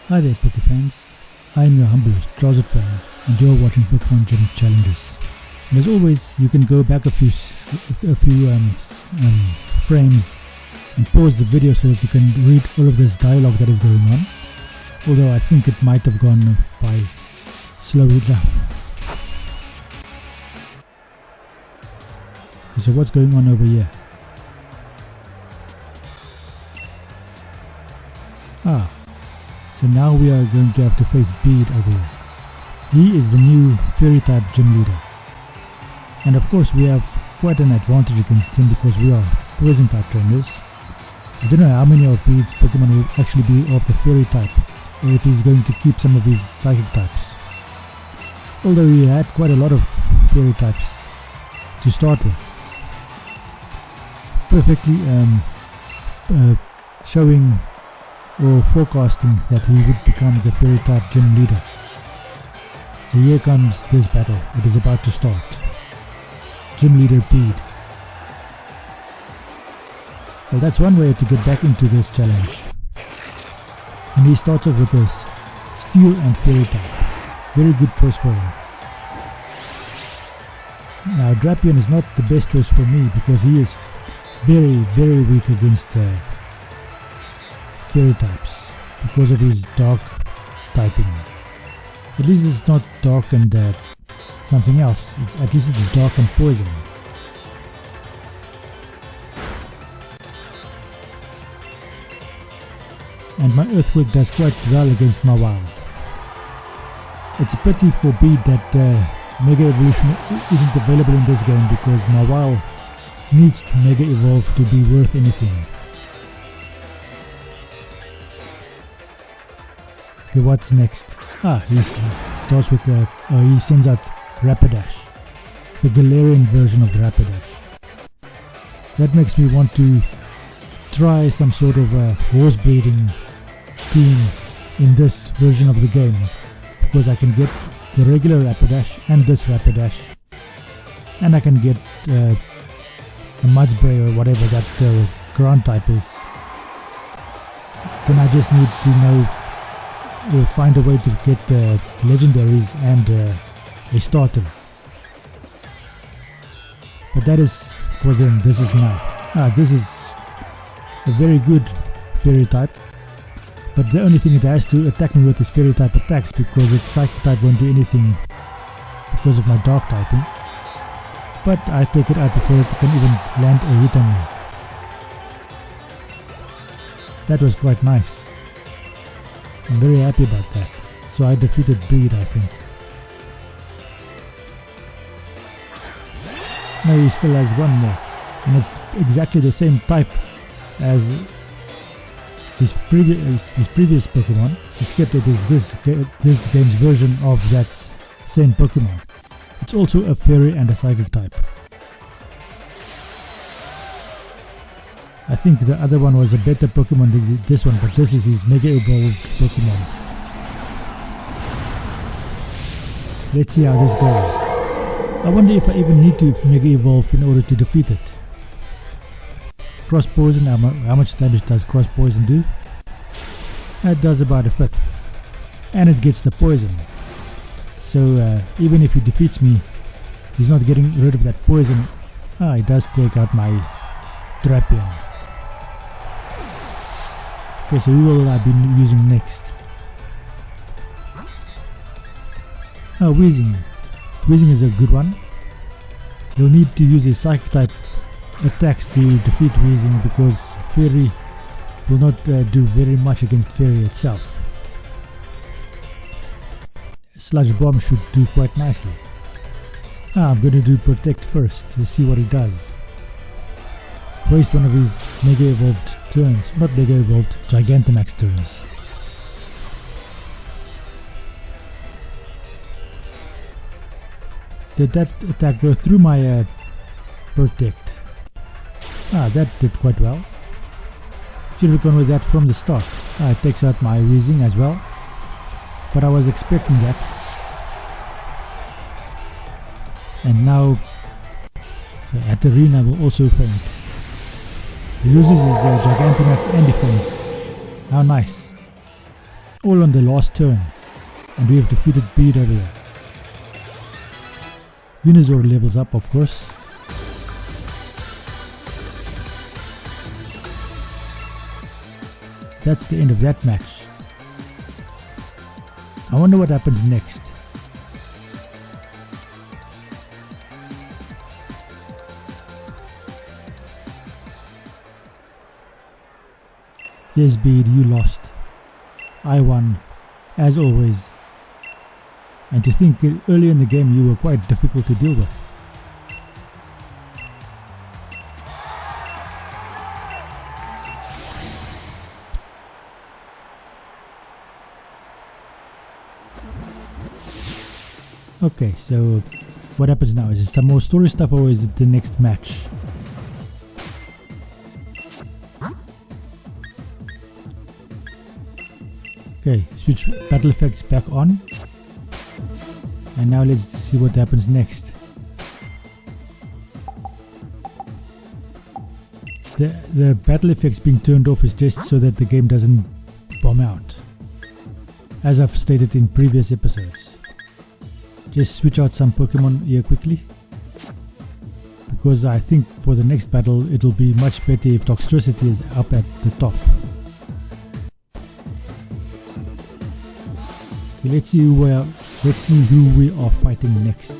Hi there Poke fans, I am your humble host Drowsed Fan and you're watching Pokemon Gym Challenges. And as always, you can go back a few frames and pause the video so that you can read all of this dialogue that is going on. Although I think it might have gone by slow enough. Okay, so what's going on over here? So now we are going to have to face Bede over here. He is the new Fairy type gym leader. And of course we have quite an advantage against him because we are Poison type trainers. I don't know how many of Bede's Pokemon will actually be of the Fairy type, or if he's going to keep some of his Psychic types. Although he had quite a lot of Fairy types to start with. Perfectly showing or forecasting that he would become the Fairy type gym leader. So here comes this battle, it is about to start. Gym leader Bede. Well, that's one way to get back into this challenge. And he starts off with this Steel and Fairy type. Very good choice for him. Now Drapion is not the best choice for me because he is very weak against Fairy types because of his dark typing. At least it's not dark and something else. At least it is dark and poison. And my Earthquake does quite well against Mawile. It's a pity for Bede that Mega Evolution isn't available in this game because Mawile needs to Mega Evolve to be worth anything. Okay, what's next? He starts with he sends out Rapidash, the Galarian version of Rapidash. That makes me want to try some sort of a horse breeding team in this version of the game, because I can get the regular Rapidash and this Rapidash, and I can get a Mudspray or whatever that ground type is. Then I just need to know or find a way to get legendaries and a starter. But that is for them, this is not. This is a very good Fairy type, but the only thing it has to attack me with is Fairy type attacks because its Psychic type won't do anything because of my Dark typing. But I take it out before it can even land a hit on me. That was quite nice. I'm very happy about that. So I defeated Bede, I think. Now he still has one more, and it's exactly the same type as his previous Pokemon, except it is this game's version of that same Pokemon. It's also a Fairy and a Psychic type. I think the other one was a better Pokemon than this one, but this is his Mega Evolved Pokemon. Let's see how this goes. I wonder if I even need to Mega Evolve in order to defeat it. Cross Poison, how much damage does Cross Poison do? It does about a fifth. And it gets the poison. So even if he defeats me, he's not getting rid of that poison. He does take out my Drapion. Okay, so who will I be using next? Weezing. Weezing is a good one. You'll need to use his Psychic type attacks to defeat Weezing because Fairy will not do very much against Fairy itself. Sludge Bomb should do quite nicely. I'm going to do Protect first to see what he does. Waste one of his Mega Evolved turns, not Mega Evolved, Gigantamax turns. Did that attack go through my Protect? That did quite well. Should have gone with that from the start. It takes out my Weezing as well, but I was expecting that. And now Katarina will also faint. He loses his Gigantamax and defense. How nice. all on the last turn, and we have defeated Bead over here. Venusaur levels up, of course. That's the end of that match. I wonder what happens next. Yes, Bead, you lost. I won, as always. And to think early in the game you were quite difficult to deal with. Okay, so what happens now? Is it some more story stuff or is it the next match? Okay, switch battle effects back on. And now let's see what happens next. The battle effects being turned off is just so that the game doesn't bomb out, as I've stated in previous episodes. Just switch out some Pokemon here quickly, because I think for the next battle it will be much better if Toxtricity is up at the top. Okay, let's see who we are fighting next.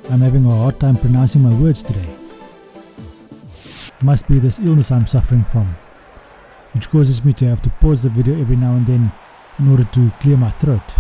I'm having a hard time pronouncing my words today. Must be this illness I'm suffering from, which causes me to have to pause the video every now and then in order to clear my throat.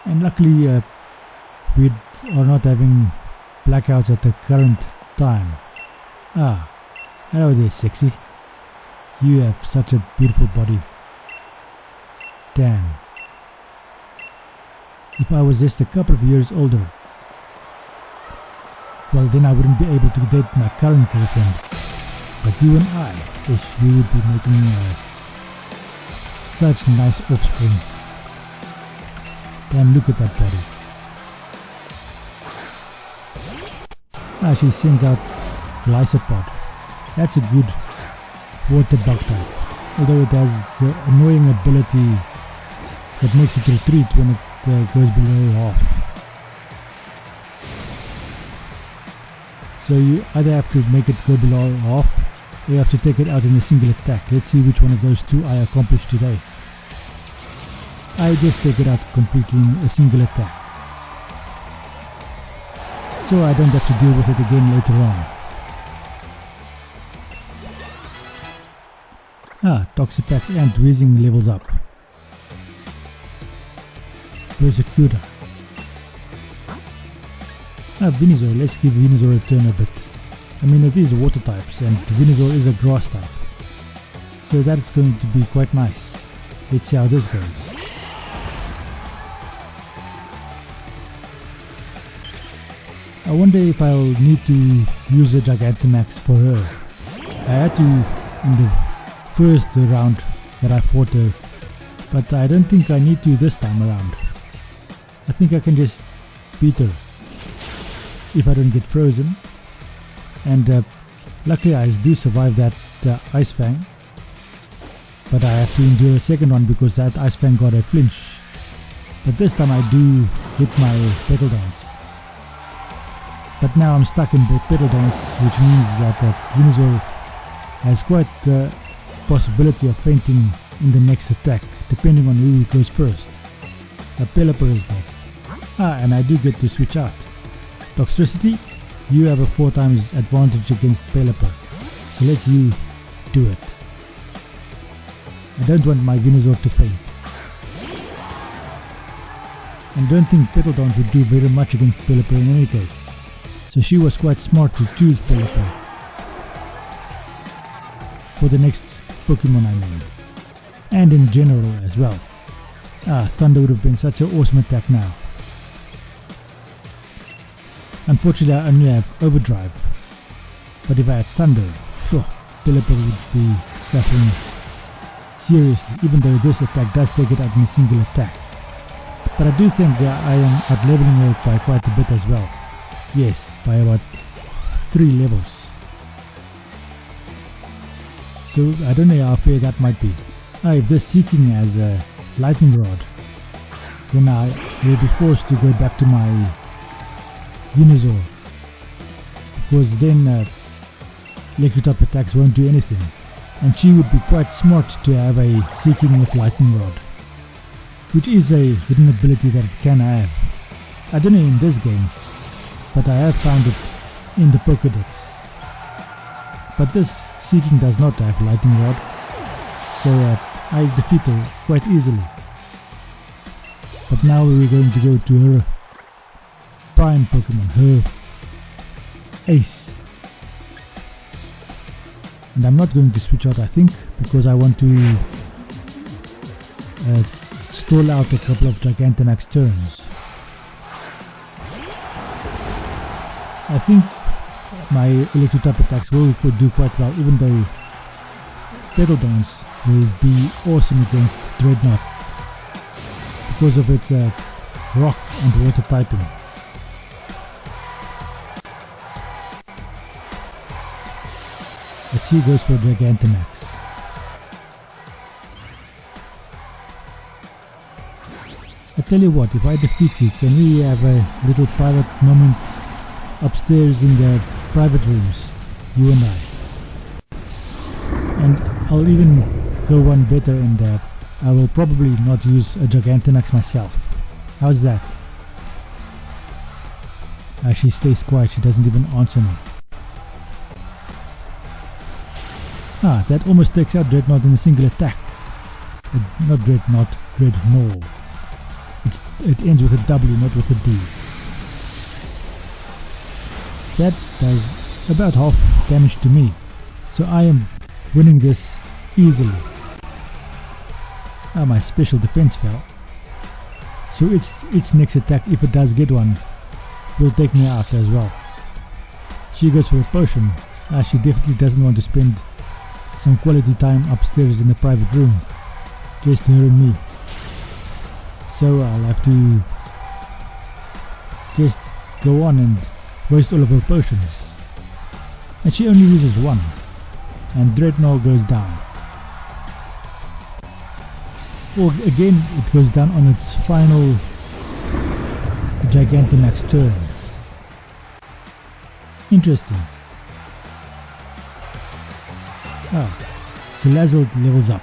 And luckily we are not having blackouts at the current time. Ah, hello there, sexy. You have such a beautiful body. Damn. If I was just a couple of years older, well, then I wouldn't be able to date my current girlfriend. But you and I, ish, we would be making such nice offspring. Damn, look at that body. Ah, she sends out Glycopod. That's a good water bug type, although it has the annoying ability that makes it retreat when it goes below half. So you either have to make it go below half, or you have to take it out in a single attack. Let's see which one of those two I accomplish today. I just take it out completely in a single attack, so I don't have to deal with it again later on. Ah, Toxapex and Weezing levels up. Persecutor. Ah, Venusaur, let's give Venusaur a turn a bit. I mean, it is water types and Venusaur is a grass type, so that's going to be quite nice. Let's see how this goes. I wonder if I'll need to use a Gigantamax for her. I had to in the first round that I fought her, but I don't think I need to this time around. I think I can just beat her if I don't get frozen, and luckily I do survive that Ice Fang, but I have to endure a second one because that Ice Fang got a flinch. But this time I do hit my Petal Dance. But now I'm stuck in the Petal Dance, which means that Venusaur has quite the possibility of fainting in the next attack, depending on who goes first. Pelipper is next. Ah, and I do get to switch out. Toxtricity, you have a 4 times advantage against Pelipper, so let's you do it. I don't want my Venusaur to faint. And don't think Petal Dance would do very much against Pelipper in any case. So she was quite smart to choose Pelipper for the next Pokemon I named, and in general as well. Ah, Thunder would have been such an awesome attack now. Unfortunately I only have Overdrive, but if I had Thunder, sure, Pelipper would be suffering seriously, even though this attack does take it out in a single attack. But I do think I am out-leveling her by quite a bit as well. Yes, by about 3 levels. So I don't know how fair that might be. If this Seeking has a lightning rod, then I will be forced to go back to my Venusaur, because then Electro-type attacks won't do anything, and she would be quite smart to have a Seeking with lightning rod, which is a hidden ability that it can have. I don't know in this game, but I have found it in the Pokédex. But this Seeking does not have lightning rod, so I defeat her quite easily. But now we're going to go to her prime Pokemon, her Ace. And I'm not going to switch out, I think, because I want to stall out a couple of Gigantamax turns. I think my Electro-type attacks will do quite well, even though Petal Dance will be awesome against Dreadnought because of its rock and water typing. As she goes for Gigantamax. I tell you what, if I defeat you, can we have a little private moment upstairs in the private rooms, you and I? And I'll even go one better, and I will probably not use a Gigantamax myself. How's that? She stays quiet, she doesn't even answer me. That almost takes out Dreadnought in a single attack. Not Dreadnought, Dreadnought. It ends with a W, not with a D. That does about half damage to me, so I am winning this easily. My special defense fell, so its next attack, if it does get one, will take me out as well. She goes for a potion. She definitely doesn't want to spend some quality time upstairs in the private room, just her and me. So I'll have to just go on and waste all of her potions. And she only uses one, and Dreadnought goes down. Or again, it goes down on its final Gigantamax turn. Interesting. Salazzle levels up.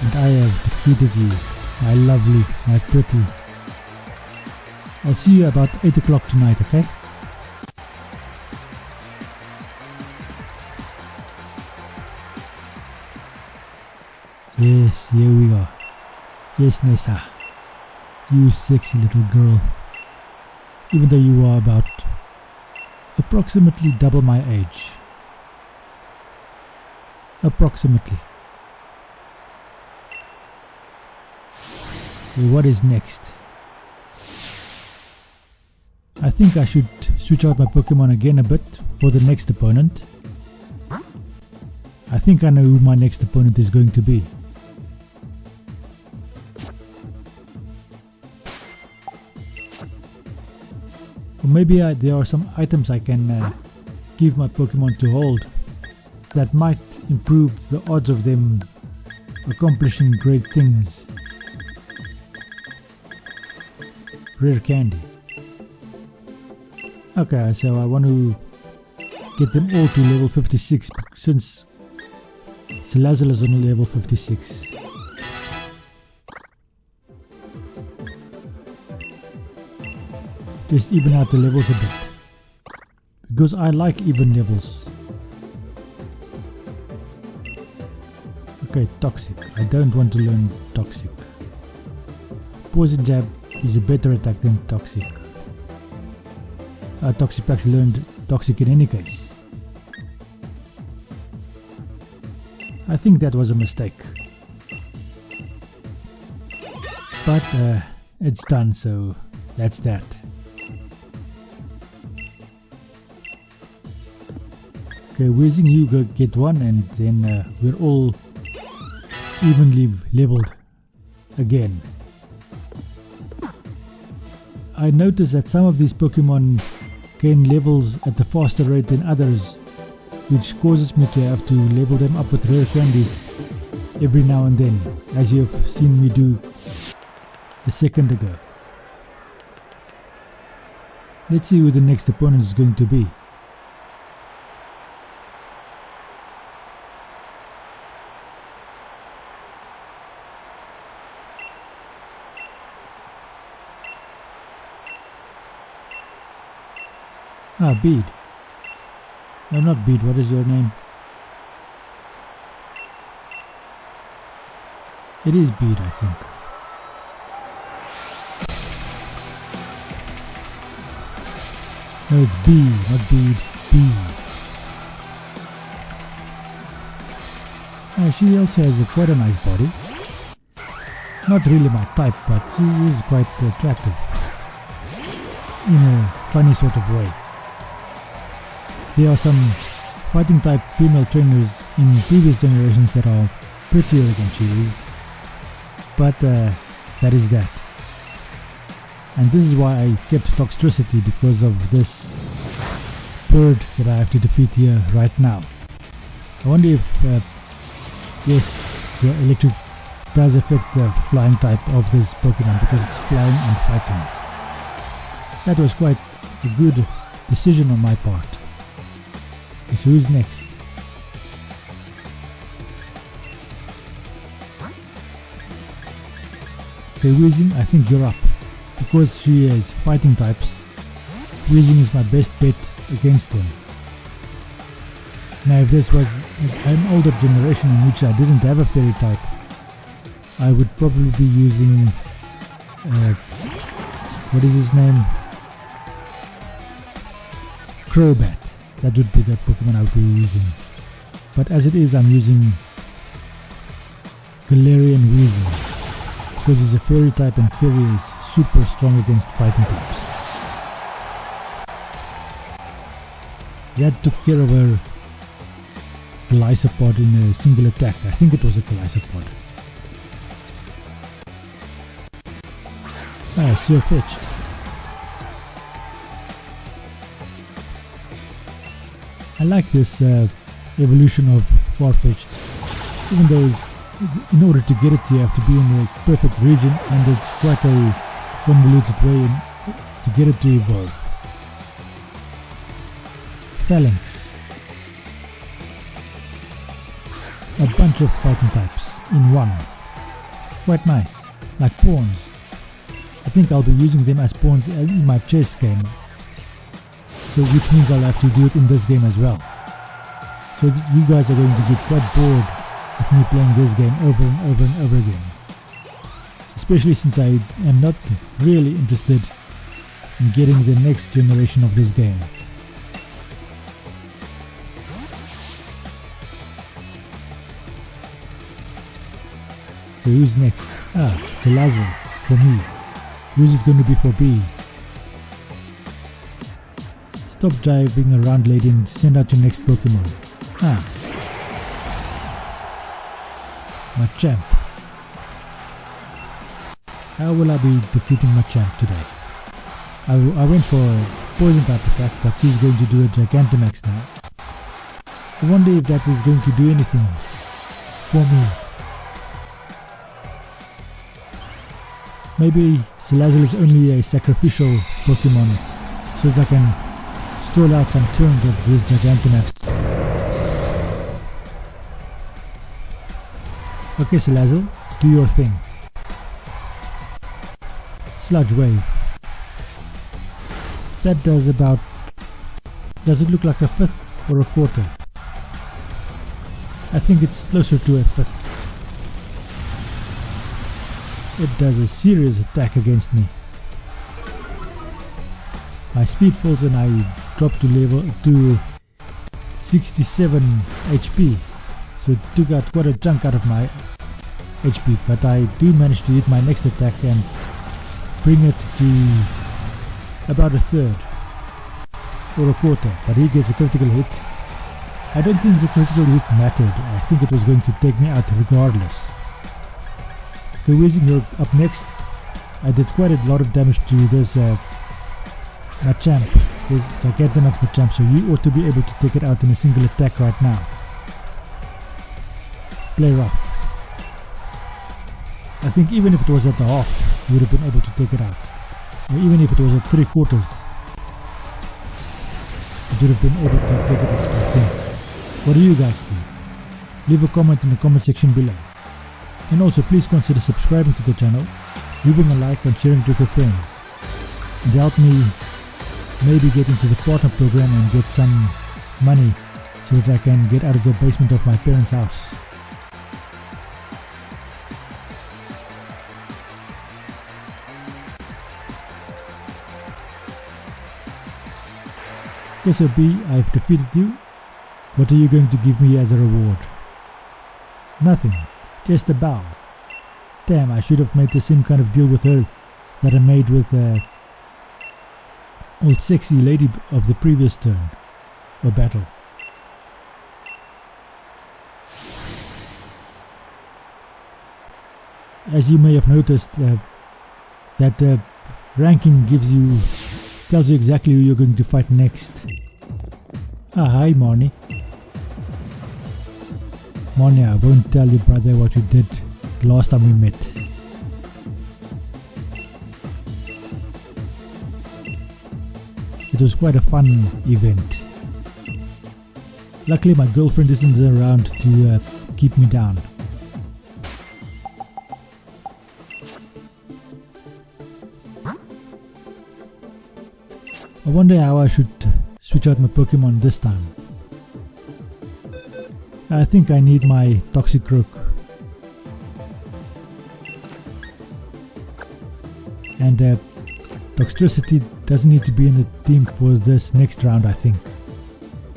And I have defeated you, my lovely, my pretty. I'll see you about 8 o'clock tonight, okay? Yes, here we go. Yes, Nessa. You sexy little girl. Even though you are about approximately double my age. Approximately. Okay, what is next? I think I should switch out my Pokemon again a bit for the next opponent. I think I know who my next opponent is going to be. Or maybe there are some items I can give my Pokemon to hold that might improve the odds of them accomplishing great things. Rare candy. Okay, so I want to get them all to level 56 since Salazzle is on level 56. Just even out the levels a bit, because I like even levels. Okay, Toxic. I don't want to learn Toxic. Poison Jab is a better attack than Toxic. Toxapex learned Toxic in any case. I think that was a mistake. But it's done, so that's that. Okay, Whizzing, you go get one, and then we're all evenly leveled again. I noticed that some of these Pokemon gain levels at a faster rate than others, which causes me to have to level them up with rare candies every now and then, as you have seen me do a second ago. Let's see who the next opponent is going to be. Ah, Bead. No, not Bead, what is your name? It is Bead, I think. No, it's B, not Bead, B. She also has quite a nice body. Not really my type, but she is quite attractive. In a funny sort of way. There are some fighting type female trainers in previous generations that are prettier than she is, but that is that. And this is why I kept Toxtricity, because of this bird that I have to defeat here right now. I wonder if, yes, the electric does affect the flying type of this Pokemon, because it's flying and fighting. That was quite a good decision on my part. So who's next? Okay, Weezing, I think you're up. Because she has fighting types, Weezing is my best bet against them. Now if this was an older generation in which I didn't have a fairy type, I would probably be using, what is his name? Crobat. That would be the Pokemon I would be using. But as it is, I'm using Galarian Weezing, because he's a fairy type and fairy is super strong against fighting types. That took care of her Gliscopod in a single attack. I think it was a Gliscopod. Ah, Surfetched. I like this evolution of Farfetch'd, even though in order to get it you have to be in the perfect region, and it's quite a convoluted way to get it to evolve. Phalanx. A bunch of fighting types in one. Quite nice, like pawns. I think I'll be using them as pawns in my chess game. So which means I'll have to do it in this game as well. So you guys are going to get quite bored with me playing this game over and over and over again. Especially since I am not really interested in getting the next generation of this game. Okay, who's next? Ah, Salazzle for me. Who's it going to be for B? Stop driving around, lady, and send out your next Pokemon. Ah. Machamp. How will I be defeating Machamp today? I went for a poison type attack, but she's going to do a Gigantamax now. I wonder if that is going to do anything for me. Maybe Salazzle is only a sacrificial Pokemon, so that I can stall out some turns of this Gigantamax. Okay, Salazzle, do your thing. Sludge Wave. That does about... Does it look like a fifth or a quarter? I think it's closer to a fifth. It does a serious attack against me. My speed falls and I drop to 67 HP. So it took out quite a chunk out of my HP, but I do manage to hit my next attack and bring it to about a third or a quarter, but he gets a critical hit. I don't think the critical hit mattered. I think it was going to take me out regardless. Okay, Weezing, you're up next. I did quite a lot of damage to this Machamp. There's Gigantamax Machamp, so you ought to be able to take it out in a single attack right now. Play rough. I think even if it was at the half, you would have been able to take it out. Or even if it was at 3/4, you would have been able to take it out, I think. What do you guys think? Leave a comment in the comment section below. And also please consider subscribing to the channel, leaving a like and sharing it with your friends. And help me maybe get into the partner program and get some money so that I can get out of the basement of my parents' house. Okay, so B, I've defeated you. What are you going to give me as a reward? Nothing, just a bow. Damn, I should have made the same kind of deal with her that I made with old sexy lady of the previous turn or battle. As you may have noticed, that ranking tells you exactly who you're going to fight next. Ah, hi Marnie. Marnie, I won't tell your brother what you did the last time we met. It was quite a fun event. Luckily my girlfriend isn't around to keep me down. I wonder how I should switch out my Pokemon this time. I think I need my Toxicroak. And Toxtricity doesn't need to be in the team for this next round, I think.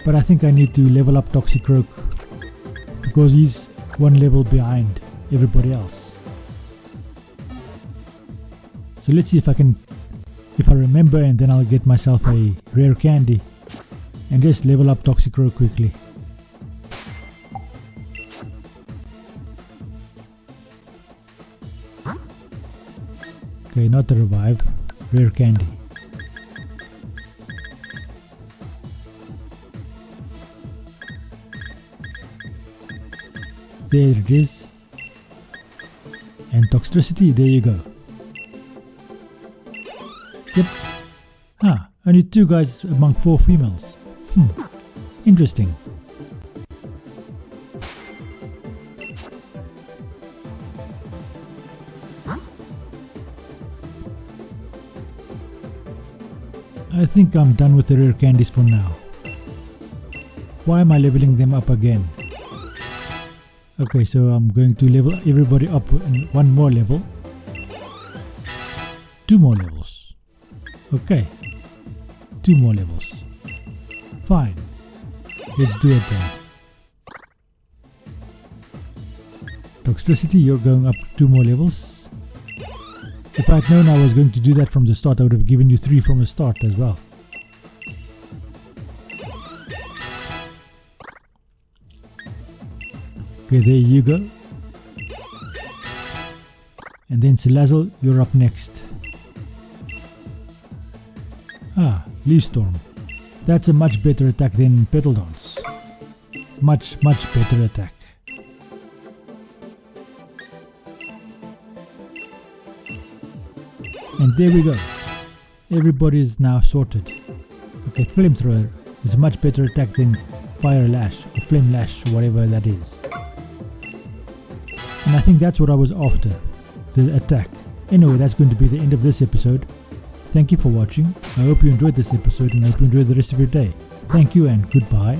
But I think I need to level up Toxicroak because he's one level behind everybody else. So let's see if I remember, and then I'll get myself a rare candy and just level up Toxicroak quickly. Okay, not the revive, rare candy. There it is. And Toxtricity, there you go. Yep. Ah, only 2 guys among 4 females. Interesting. I think I'm done with the rare candies for now. Why am I leveling them up again? Okay, so I'm going to level everybody up in 1 more level. 2 more levels. Okay. 2 more levels. Fine. Let's do it then. Toxtricity, you're going up 2 more levels. If I had known I was going to do that from the start, I would have given you 3 from the start as well. Okay, there you go. And then Salazzle, you're up next. Ah, Leaf Storm. That's a much better attack than Petal Dance. Much better attack. And there we go. Everybody is now sorted. Okay, Flamethrower is a much better attack than Fire Lash or Flame Lash, whatever that is. And I think that's what I was after, the attack. Anyway, that's going to be the end of this episode. Thank you for watching. I hope you enjoyed this episode and I hope you enjoy the rest of your day. Thank you and goodbye.